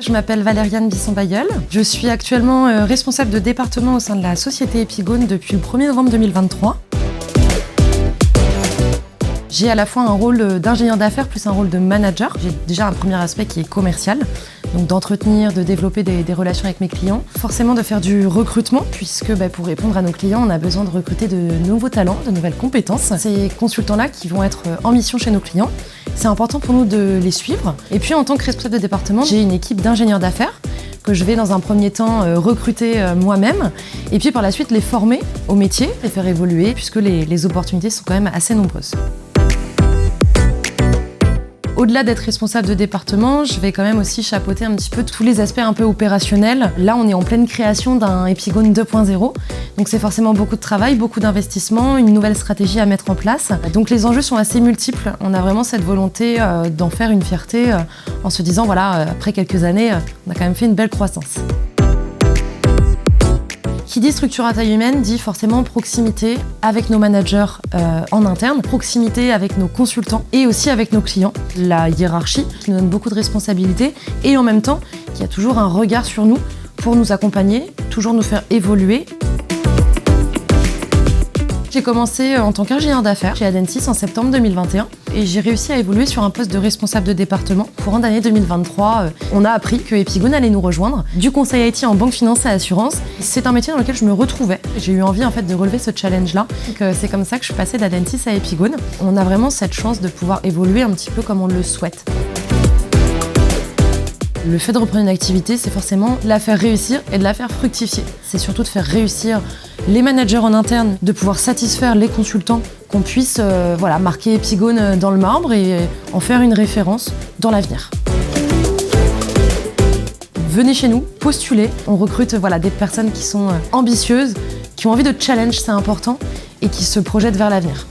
je m'appelle Valériane Bisson-Bailleul. Je suis actuellement responsable de département au sein de la société Epigone depuis le 1er novembre 2023. J'ai à la fois un rôle d'ingénieur d'affaires plus un rôle de manager. J'ai déjà un premier aspect qui est commercial, donc d'entretenir, de développer des relations avec mes clients. Forcément de faire du recrutement, puisque pour répondre à nos clients, on a besoin de recruter de nouveaux talents, de nouvelles compétences. Ces consultants-là qui vont être en mission chez nos clients, c'est important pour nous de les suivre. Et puis en tant que responsable de département, j'ai une équipe d'ingénieurs d'affaires que je vais dans un premier temps recruter moi-même et puis par la suite les former au métier, les faire évoluer puisque les opportunités sont quand même assez nombreuses. Au-delà d'être responsable de département, je vais quand même aussi chapeauter un petit peu tous les aspects un peu opérationnels. Là, on est en pleine création d'un Epigone 2.0, donc c'est forcément beaucoup de travail, beaucoup d'investissement, une nouvelle stratégie à mettre en place. Donc les enjeux sont assez multiples. On a vraiment cette volonté d'en faire une fierté en se disant, voilà, après quelques années, on a quand même fait une belle croissance. Qui dit structure à taille humaine dit forcément proximité avec nos managers en interne, proximité avec nos consultants et aussi avec nos clients. La hiérarchie qui nous donne beaucoup de responsabilités et en même temps qui a toujours un regard sur nous pour nous accompagner, toujours nous faire évoluer. J'ai commencé en tant qu'ingénieur d'affaires chez Adentis en septembre 2021 et j'ai réussi à évoluer sur un poste de responsable de département. Courant d'année 2023, on a appris que Epigone allait nous rejoindre. Du conseil IT en banque, finance et assurance, c'est un métier dans lequel je me retrouvais. J'ai eu envie en fait de relever ce challenge-là. Donc c'est comme ça que je suis passée d'Adentis à Epigone. On a vraiment cette chance de pouvoir évoluer un petit peu comme on le souhaite. Le fait de reprendre une activité, c'est forcément de la faire réussir et de la faire fructifier. C'est surtout de faire réussir les managers en interne, de pouvoir satisfaire les consultants, qu'on puisse marquer Epigone dans le marbre et en faire une référence dans l'avenir. Venez chez nous, postulez. On recrute des personnes qui sont ambitieuses, qui ont envie de challenge, c'est important, et qui se projettent vers l'avenir.